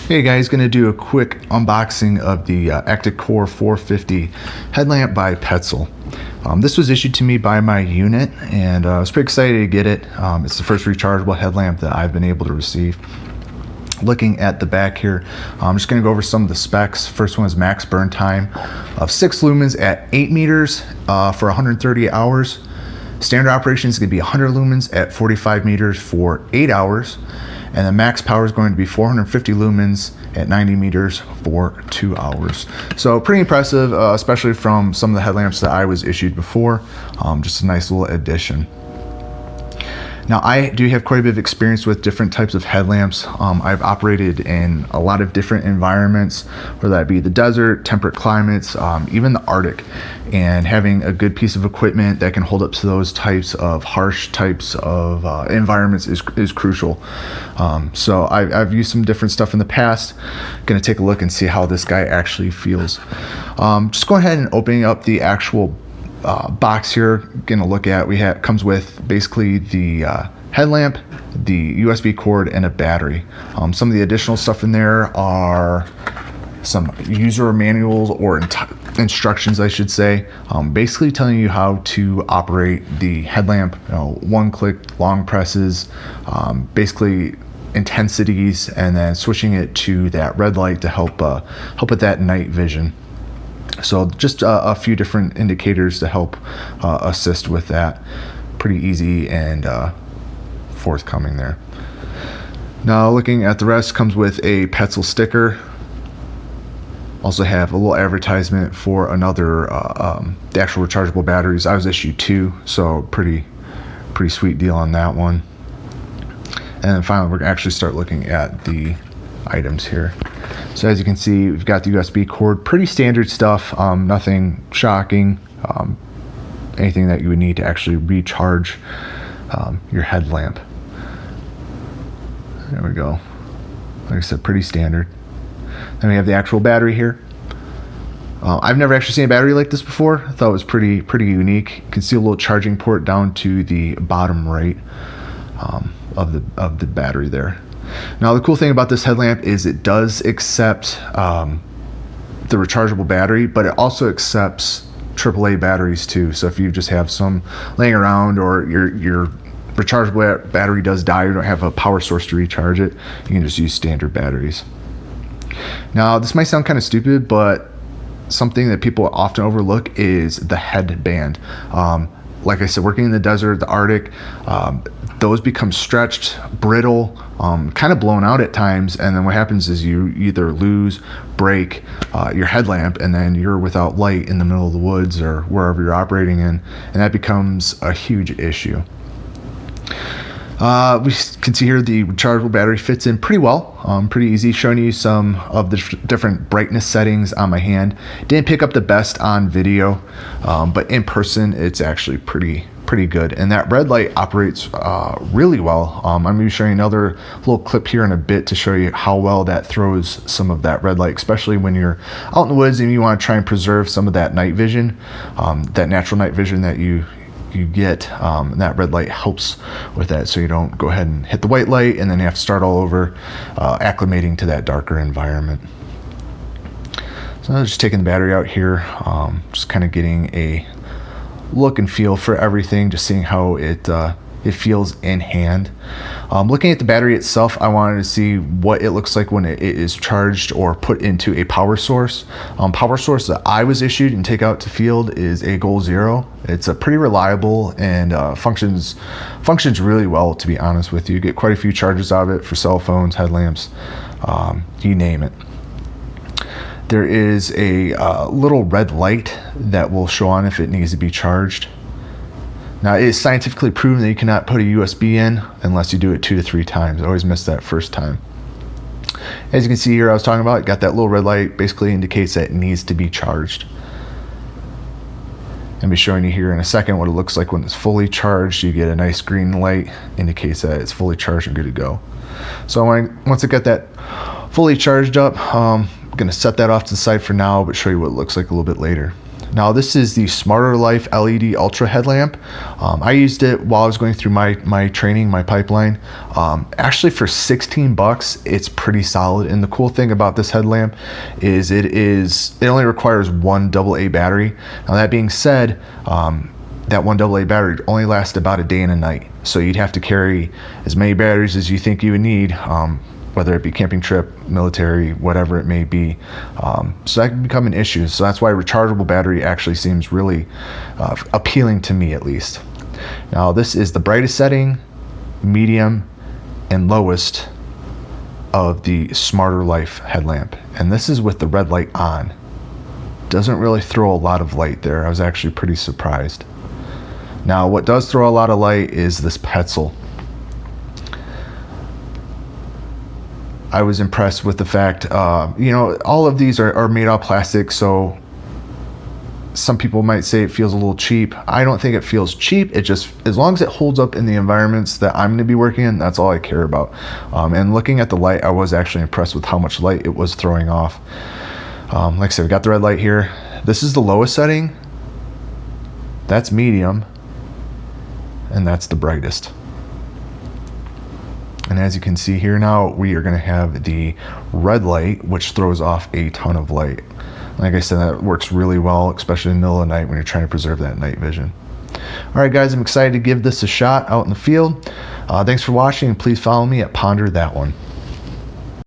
Hey guys, going to do a quick unboxing of the Actik Core 450 headlamp by Petzl. This was issued to me by my unit, and I was pretty excited to get it. It's the first rechargeable headlamp that I've been able to receive. Looking at the back here, I'm just going to go over some of the specs. First one is max burn time of 6 lumens at 8 meters for 130 hours. Standard operation is going to be 100 lumens at 45 meters for 8 hours. And the max power is going to be 450 lumens at 90 meters for 2 hours. So pretty impressive, especially from some of the headlamps that I was issued before. Just a nice little addition. Now, I do have quite a bit of experience with different types of headlamps. I've operated in a lot of different environments, whether that be the desert, temperate climates, even the Arctic. And having a good piece of equipment that can hold up to those types of harsh types of environments is crucial. So I've used some different stuff in the past. Going to take a look and see how this guy actually feels. Just go ahead and opening up the actual box here. Gonna look at comes with basically the headlamp, the USB cord, and a battery. Some of the additional stuff in there are some user manuals or instructions, I should say, basically telling you how to operate the headlamp. One-click long presses, basically intensities, and then switching it to that red light to help with that night vision. So just a few different indicators to help assist with that. Pretty easy and forthcoming there. Now looking at the rest, comes with a Petzl sticker. Also have a little advertisement for another the actual rechargeable batteries. I was issued 2, so pretty sweet deal on that one. And then finally, we're gonna actually start looking at the items here. So as you can see, we've got the USB cord, pretty standard stuff, nothing shocking, anything that you would need to actually recharge your headlamp. There we go. Like I said, pretty standard. Then we have the actual battery here. I've never actually seen a battery like this before. I thought it was pretty unique. You can see a little charging port down to the bottom right of the battery there. Now the cool thing about this headlamp is it does accept the rechargeable battery, but it also accepts AAA batteries too. So if you just have some laying around, or your rechargeable battery does die, you don't have a power source to recharge it, you can just use standard batteries. Now this might sound kind of stupid, but something that people often overlook is the headband. Like I said, working in the desert, the Arctic, those become stretched, brittle, kind of blown out at times, and then what happens is you either break your headlamp, and then you're without light in the middle of the woods or wherever you're operating in, and that becomes a huge issue. We can see here the rechargeable battery fits in pretty well, pretty easy. Showing you some of the different brightness settings on my hand. Didn't pick up the best on video, but in person it's actually pretty good. And that red light operates really well. I'm going to be showing another little clip here in a bit to show you how well that throws some of that red light, especially when you're out in the woods and you want to try and preserve some of that night vision, that natural night vision that you get. And that red light helps with that, so you don't go ahead and hit the white light and then you have to start all over acclimating to that darker environment. So I'm just taking the battery out here, just kind of getting a look and feel for everything, just seeing how it feels in hand. Looking at the battery itself, I wanted to see what it looks like when it is charged or put into a power source. Power source that I was issued and take out to field is a Goal Zero. It's a pretty reliable and functions really well, to be honest with you. You get quite a few charges out of it for cell phones, headlamps, you name it. There is a little red light that will show on if it needs to be charged. Now, it is scientifically proven that you cannot put a USB in unless you do it 2 to 3 times. I always miss that first time. As you can see here, I was talking about, it got that little red light, basically indicates that it needs to be charged. I'll be showing you here in a second what it looks like when it's fully charged. You get a nice green light, indicates that it's fully charged and good to go. So once I get that fully charged up, I'm going to set that off to the side for now, but show you what it looks like a little bit later. Now this is the Smarter Life LED Ultra headlamp. I used it while I was going through my training, my pipeline. Actually for 16 bucks, it's pretty solid. And the cool thing about this headlamp is it only requires one AA battery. Now that being said, that one AA battery only lasts about a day and a night. So you'd have to carry as many batteries as you think you would need, whether it be camping trip, military, whatever it may be. So that can become an issue. So that's why a rechargeable battery actually seems really appealing to me, at least. Now this is the brightest setting, medium, and lowest of the Smarter Life headlamp. And this is with the red light on. Doesn't really throw a lot of light there. I was actually pretty surprised. Now what does throw a lot of light is this Petzl. I was impressed with the fact, all of these are made out of plastic, so some people might say it feels a little cheap. I don't think it feels cheap. It just, as long as it holds up in the environments that I'm going to be working in, that's all I care about. And looking at the light, I was actually impressed with how much light it was throwing off. Like I said, we got the red light here. This is the lowest setting. That's medium. And that's the brightest. And as you can see here now, we are going to have the red light, which throws off a ton of light. Like I said, that works really well, especially in the middle of the night when you're trying to preserve that night vision. All right, guys, I'm excited to give this a shot out in the field. Thanks for watching, and please follow me at Ponder That One.